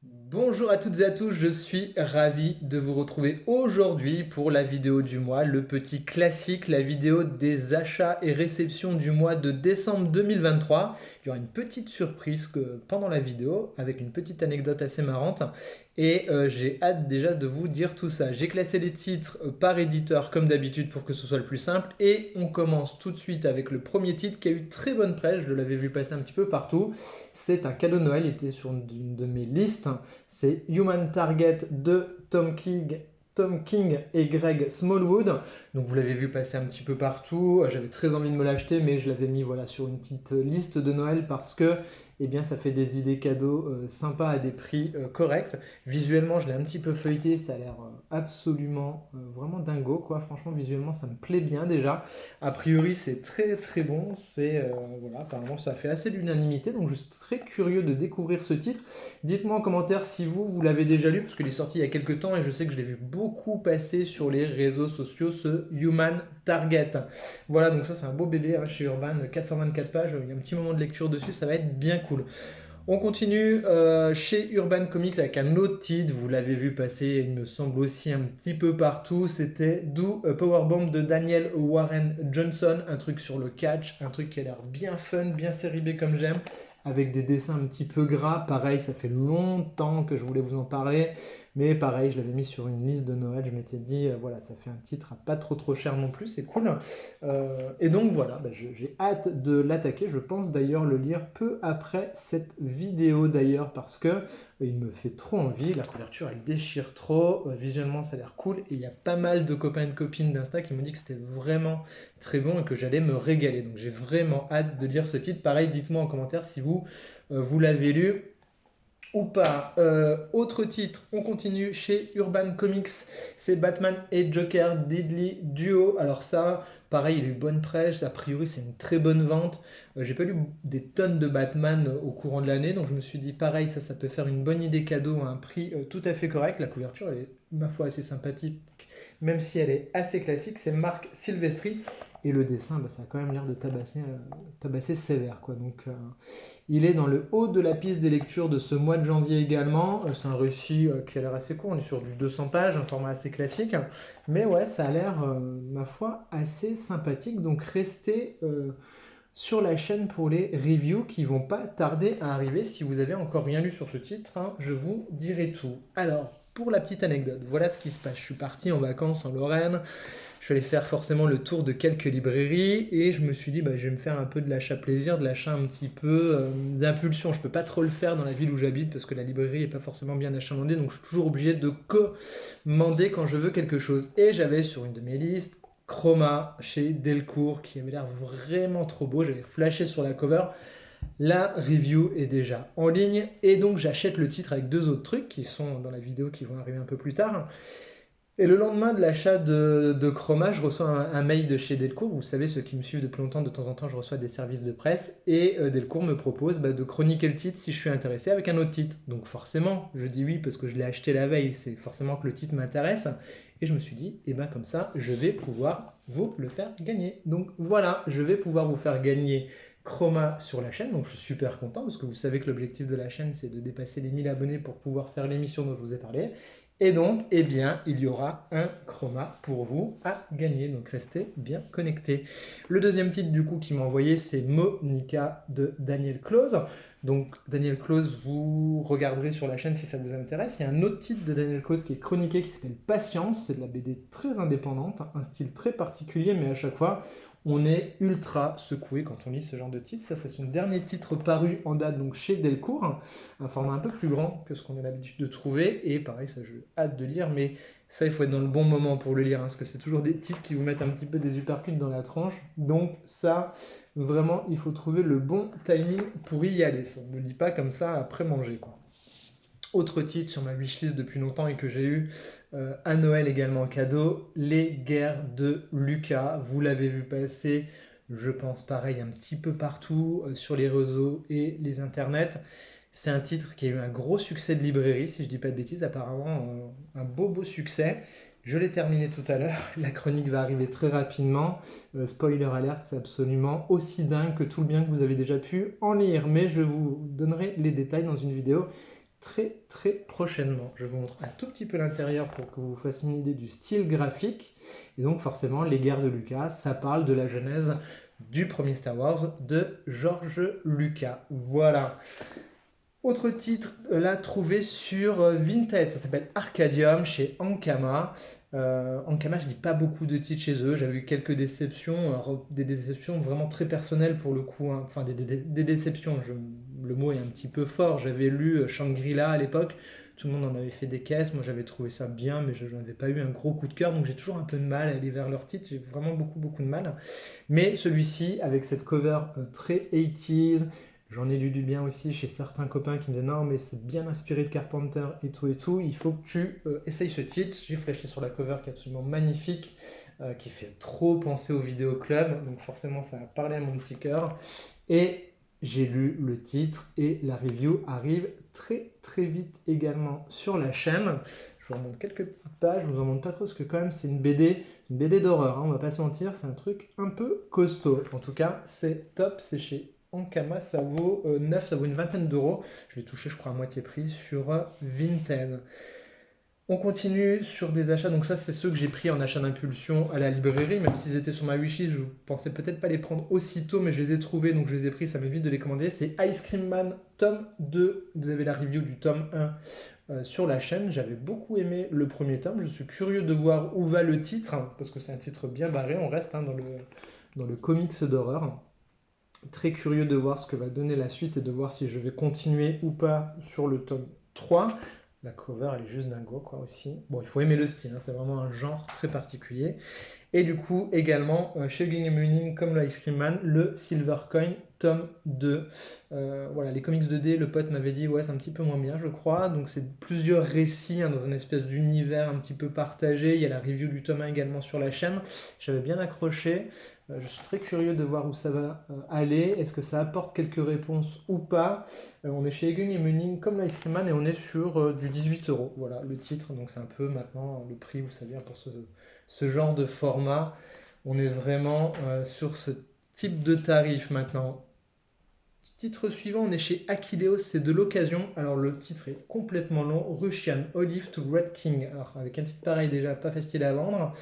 Bonjour à toutes et à tous, je suis ravi de vous retrouver aujourd'hui pour la vidéo du mois, le petit classique, la vidéo des achats et réceptions du mois de décembre 2023. Il y aura une petite surprise pendant la vidéo avec une petite anecdote assez marrante et j'ai hâte déjà de vous dire tout ça. J'ai classé les titres par éditeur comme d'habitude pour que ce soit le plus simple et on commence tout de suite avec le premier titre qui a eu très bonne presse, je l'avais vu passer un petit peu partout. C'est un cadeau de Noël, il était sur une de mes listes. C'est Human Target de Tom King et Greg Smallwood. Donc vous l'avez vu passer un petit peu partout. J'avais très envie de me l'acheter, mais je l'avais mis voilà, sur une petite liste de Noël parce que eh bien, ça fait des idées cadeaux sympas à des prix corrects. Visuellement, je l'ai un petit peu feuilleté, ça a l'air absolument vraiment dingo, quoi. Franchement, visuellement, ça me plaît bien déjà. A priori, c'est très très bon. Voilà, apparemment, ça fait assez l'unanimité, donc je suis très curieux de découvrir ce titre. Dites-moi en commentaire si vous l'avez déjà lu, parce qu'il est sorti il y a quelques temps et je sais que je l'ai vu beaucoup passer sur les réseaux sociaux, ce Human Target. Voilà, donc ça c'est un beau bébé hein, chez Urban, 424 pages, il y a un petit moment de lecture dessus, ça va être bien cool. On continue chez Urban Comics avec un autre titre, vous l'avez vu passer, il me semble aussi un petit peu partout, c'était Do a Powerbomb de Daniel Warren Johnson, un truc sur le catch, un truc qui a l'air bien fun, bien série B comme j'aime, avec des dessins un petit peu gras, pareil, ça fait longtemps que je voulais vous en parler, mais pareil, je l'avais mis sur une liste de Noël, je m'étais dit, voilà, ça fait un titre à pas trop cher non plus, c'est cool. Et donc voilà, j'ai hâte de l'attaquer. Je pense d'ailleurs le lire peu après cette vidéo d'ailleurs parce que il me fait trop envie. La couverture elle déchire trop. Visuellement ça a l'air cool. Et il y a pas mal de copains et de copines d'Insta qui m'ont dit que c'était vraiment très bon et que j'allais me régaler. Donc j'ai vraiment hâte de lire ce titre. Pareil, dites-moi en commentaire si vous l'avez lu ou pas. Autre titre, on continue chez Urban Comics, c'est Batman et Joker Deadly Duo. Alors ça, pareil, il a eu bonne presse, a priori c'est une très bonne vente. J'ai pas lu des tonnes de Batman au courant de l'année, donc je me suis dit pareil, ça peut faire une bonne idée cadeau à un prix tout à fait correct. La couverture, elle est ma foi assez sympathique, même si elle est assez classique. C'est Marc Silvestri. Et le dessin, ça a quand même l'air de tabasser sévère, quoi. Donc, il est dans le haut de la piste des lectures de ce mois de janvier également. C'est un récit qui a l'air assez court, on est sur du 200 pages, un format assez classique. Mais ouais, ça a l'air, ma foi, assez sympathique. Donc restez sur la chaîne pour les reviews qui vont pas tarder à arriver. Si vous avez encore rien lu sur ce titre, hein, je vous dirai tout. Alors, pour la petite anecdote, voilà ce qui se passe. Je suis parti en vacances en Lorraine. Je suis allé faire forcément le tour de quelques librairies et je me suis dit, je vais me faire un peu de l'achat plaisir, de l'achat un petit peu d'impulsion. Je peux pas trop le faire dans la ville où j'habite parce que la librairie est pas forcément bien achalandée, donc je suis toujours obligé de commander quand je veux quelque chose. Et j'avais sur une de mes listes Chroma chez Delcourt qui avait l'air vraiment trop beau. J'avais flashé sur la cover. La review est déjà en ligne et donc j'achète le titre avec deux autres trucs qui sont dans la vidéo qui vont arriver un peu plus tard. Et le lendemain de l'achat de Chroma, je reçois un mail de chez Delcourt. Vous savez, ceux qui me suivent depuis longtemps, de temps en temps, je reçois des services de presse. Et Delcourt me propose de chroniquer le titre si je suis intéressé avec un autre titre. Donc forcément, je dis oui parce que je l'ai acheté la veille. C'est forcément que le titre m'intéresse. Et je me suis dit, comme ça, je vais pouvoir vous le faire gagner. Donc voilà, je vais pouvoir vous faire gagner Chroma sur la chaîne. Donc je suis super content parce que vous savez que l'objectif de la chaîne, c'est de dépasser les 1000 abonnés pour pouvoir faire l'émission dont je vous ai parlé. Et donc, il y aura un chroma pour vous à gagner. Donc, restez bien connectés. Le deuxième titre, du coup, qui m'a envoyé, c'est Monica de Daniel Close. Donc, Daniel Close, vous regarderez sur la chaîne si ça vous intéresse. Il y a un autre titre de Daniel Close qui est chroniqué qui s'appelle Patience. C'est de la BD très indépendante, un style très particulier, mais à chaque fois, on est ultra secoué quand on lit ce genre de titre. Ça, c'est son dernier titre paru en date donc chez Delcourt, un format un peu plus grand que ce qu'on a l'habitude de trouver. Et pareil, ça, j'ai hâte de lire, mais ça, il faut être dans le bon moment pour le lire, hein, parce que c'est toujours des titres qui vous mettent un petit peu des uppercuts dans la tranche. Donc ça, vraiment, il faut trouver le bon timing pour y aller. Ça ne me lit pas comme ça après manger, quoi. Autre titre sur ma wishlist depuis longtemps et que j'ai eu à Noël également en cadeau, Les Guerres de Lucas. Vous l'avez vu passer, je pense pareil, un petit peu partout sur les réseaux et les internets. C'est un titre qui a eu un gros succès de librairie, si je dis pas de bêtises, apparemment un beau succès. Je l'ai terminé tout à l'heure, la chronique va arriver très rapidement. Spoiler alert, c'est absolument aussi dingue que tout le bien que vous avez déjà pu en lire, mais je vous donnerai les détails dans une vidéo très prochainement. Je vous montre un tout petit peu l'intérieur pour que vous vous fassiez une idée du style graphique. Et donc forcément, Les Guerres de Lucas, ça parle de la genèse du premier Star Wars de George Lucas. Voilà. Autre titre, là, trouvé sur Vinted, ça s'appelle Arcadium chez Ankama. Ankama, je lis pas beaucoup de titres chez eux, j'avais eu quelques déceptions, alors des déceptions vraiment très personnelles pour le coup, hein. Enfin des déceptions, le mot est un petit peu fort. J'avais lu Shangri-La à l'époque, tout le monde en avait fait des caisses, moi j'avais trouvé ça bien, mais je n'avais pas eu un gros coup de cœur, donc j'ai toujours un peu de mal à aller vers leur titre, j'ai vraiment beaucoup de mal. Mais celui-ci, avec cette cover très 80s, j'en ai lu du bien aussi chez certains copains qui me disaient non mais c'est bien inspiré de Carpenter et tout, il faut que tu essayes ce titre. J'ai flashé sur la cover qui est absolument magnifique, qui fait trop penser au vidéo club, donc forcément ça a parlé à mon petit cœur. Et j'ai lu le titre et la review arrive très vite également sur la chaîne. Je vous remonte quelques petites pages, je vous en montre pas trop parce que quand même c'est une BD d'horreur, hein, on va pas se mentir, c'est un truc un peu costaud. En tout cas c'est top, c'est chez Ankama, ça vaut 9, ça vaut une vingtaine d'euros. Je l'ai touché, je crois, à moitié prix sur Vinted. On continue sur des achats. Donc ça, c'est ceux que j'ai pris en achat d'impulsion à la librairie. Même s'ils étaient sur ma wishlist, je ne pensais peut-être pas les prendre aussitôt, mais je les ai trouvés, donc je les ai pris. Ça m'évite de les commander. C'est Ice Cream Man, tome 2. Vous avez la review du tome 1 sur la chaîne. J'avais beaucoup aimé le premier tome. Je suis curieux de voir où va le titre, hein, parce que c'est un titre bien barré. On reste dans le comics d'horreur. Très curieux de voir ce que va donner la suite et de voir si je vais continuer ou pas sur le tome 3. La cover, elle est juste dingo, quoi, aussi. Bon, il faut aimer le style, hein, c'est vraiment un genre très particulier. Et du coup, également, chez Game Winning, comme le Ice Cream Man, le Silver Coin, tome 2. Voilà, les comics 2D, le pote m'avait dit, ouais, c'est un petit peu moins bien, je crois. Donc, c'est plusieurs récits, hein, dans une espèce d'univers un petit peu partagé. Il y a la review du tome 1 également sur la chaîne. J'avais bien accroché. Je suis très curieux de voir où ça va aller. Est-ce que ça apporte quelques réponses ou pas? On est chez Egun et Munning comme l'Ice Cream Man et on est sur du 18 euros. Voilà le titre. Donc c'est un peu maintenant le prix, vous savez, pour ce genre de format. On est vraiment sur ce type de tarif maintenant. Titre suivant, on est chez Akileos, c'est de l'occasion. Alors le titre est complètement long, Russian Olive to Red King. Alors avec un titre pareil déjà pas facile à vendre.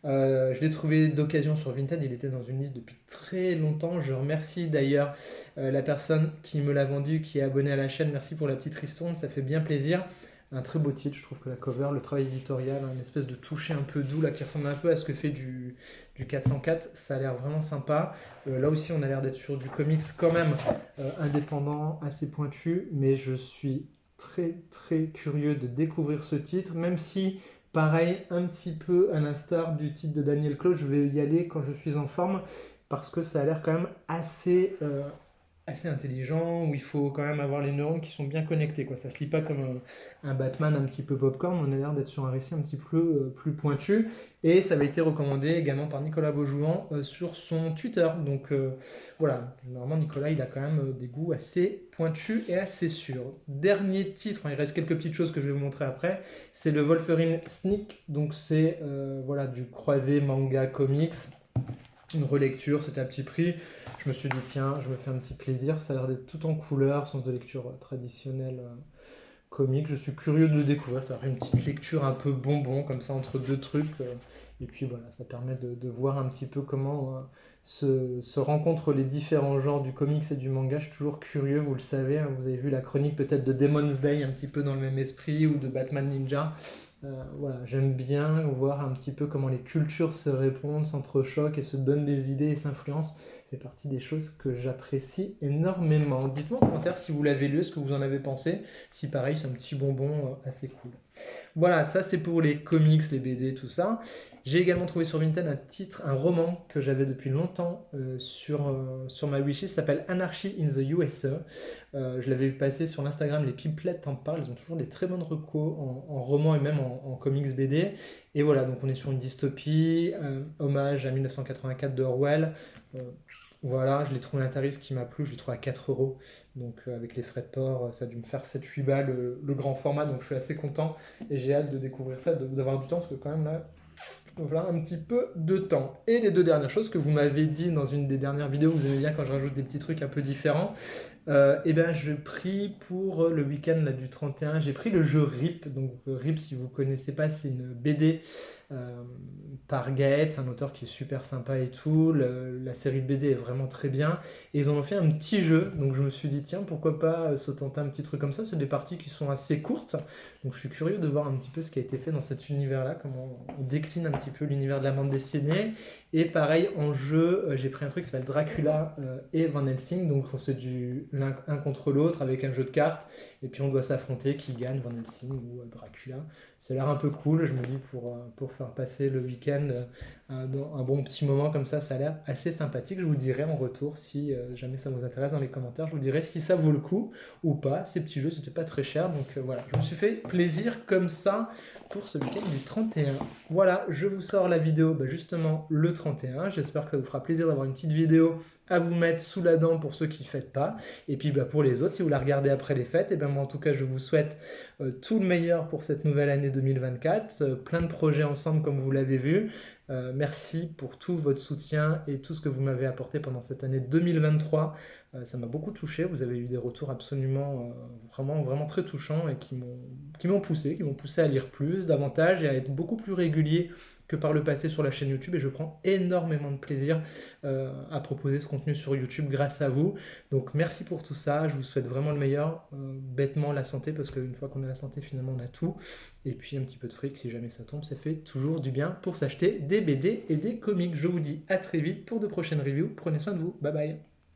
Je l'ai trouvé d'occasion sur Vinted, il était dans une liste depuis très longtemps. Je remercie d'ailleurs la personne qui me l'a vendu, qui est abonnée à la chaîne. Merci pour la petite ristourne, ça fait bien plaisir. Un très beau titre, je trouve que la cover, le travail éditorial, une espèce de toucher un peu doux là qui ressemble un peu à ce que fait du 404, ça a l'air vraiment sympa. Là aussi on a l'air d'être sur du comics quand même indépendant, assez pointu, mais je suis très curieux de découvrir ce titre, même si pareil, un petit peu à l'instar du titre de Daniel Close, je vais y aller quand je suis en forme, parce que ça a l'air quand même assez intelligent, où il faut quand même avoir les neurones qui sont bien connectés, quoi. Ça se lit pas comme un Batman un petit peu popcorn, on a l'air d'être sur un récit un petit peu plus pointu, et ça avait été recommandé également par Nicolas Beaujouan sur son Twitter, donc voilà, normalement Nicolas il a quand même des goûts assez pointus et assez sûrs. Dernier titre, il reste quelques petites choses que je vais vous montrer après, c'est le Wolverine Sneak, donc c'est voilà, du croisé manga comics, une relecture, c'était à petit prix. Je me suis dit, tiens, je me fais un petit plaisir. Ça a l'air d'être tout en couleur, sens de lecture traditionnelle comique. Je suis curieux de le découvrir. Ça va faire une petite lecture un peu bonbon, comme ça, entre deux trucs. Et puis voilà, ça permet de voir un petit peu comment se rencontrent les différents genres du comics et du manga. Je suis toujours curieux, vous le savez, hein, vous avez vu la chronique peut-être de Demon's Day, un petit peu dans le même esprit, ou de Batman Ninja. Voilà, j'aime bien voir un petit peu comment les cultures se répondent, s'entrechoquent et se donnent des idées et s'influencent. Ça fait partie des choses que j'apprécie énormément. Dites-moi en commentaire si vous l'avez lu, ce que vous en avez pensé. Si pareil, c'est un petit bonbon assez cool. Voilà, ça c'est pour les comics, les BD, tout ça. J'ai également trouvé sur Vinted un roman que j'avais depuis longtemps sur ma wishlist, ça s'appelle Anarchy in the USA. Je l'avais vu passer sur l'Instagram, les Pimplettes en parlent, ils ont toujours des très bonnes recos en roman et même en comics BD. Et voilà, donc on est sur une dystopie, hommage à 1984 de Orwell. Voilà, je l'ai trouvé à un tarif qui m'a plu, je l'ai trouvé à 4 euros. Donc avec les frais de port, ça a dû me faire 7-8 balles le grand format, donc je suis assez content et j'ai hâte de découvrir ça, d'avoir du temps, parce que quand même là, voilà un petit peu de temps. Et les deux dernières choses que vous m'avez dit dans une des dernières vidéos, vous aimez bien quand je rajoute des petits trucs un peu différents. Et ben, je pris pour le week-end là, du 31, j'ai pris le jeu RIP. Donc RIP, si vous ne connaissez pas, c'est une BD euh, par Gaët, c'est un auteur qui est super sympa et tout. La série de BD est vraiment très bien. Et ils en ont fait un petit jeu. Donc je me suis dit, tiens, pourquoi pas se tenter un petit truc comme ça. C'est des parties qui sont assez courtes. Donc je suis curieux de voir un petit peu ce qui a été fait dans cet univers-là, comment on décline un petit peu l'univers de la bande dessinée. Et pareil, en jeu, j'ai pris un truc qui s'appelle Dracula et Van Helsing. Donc c'est du l'un un contre l'autre avec un jeu de cartes. Et puis on doit s'affronter qui gagne, Van Helsing ou Dracula. Ça a l'air un peu cool, je me dis, pour faire passer le week-end dans un bon petit moment comme ça a l'air assez sympathique. Je vous dirai en retour si jamais ça vous intéresse dans les commentaires. Je vous dirai si ça vaut le coup ou pas. Ces petits jeux, c'était pas très cher. Donc voilà, je me suis fait plaisir comme ça pour ce week-end du 31. Voilà, je vous sors la vidéo justement le 31. J'espère que ça vous fera plaisir d'avoir une petite vidéo à vous mettre sous la dent pour ceux qui ne fêtent pas. Et puis pour les autres, si vous la regardez après les fêtes, et moi en tout cas je vous souhaite tout le meilleur pour cette nouvelle année 2024. Plein de projets ensemble comme vous l'avez vu. Merci pour tout votre soutien et tout ce que vous m'avez apporté pendant cette année 2023. Ça m'a beaucoup touché. Vous avez eu des retours absolument vraiment, vraiment très touchants et qui m'ont poussé à lire plus, davantage et à être beaucoup plus régulier que par le passé sur la chaîne YouTube. Et je prends énormément de plaisir à proposer ce contenu sur YouTube grâce à vous. Donc merci pour tout ça. Je vous souhaite vraiment le meilleur. Bêtement la santé, parce qu'une fois qu'on a la santé, finalement on a tout. Et puis un petit peu de fric, si jamais ça tombe, ça fait toujours du bien pour s'acheter des BD et des comics. Je vous dis à très vite pour de prochaines reviews. Prenez soin de vous. Bye bye.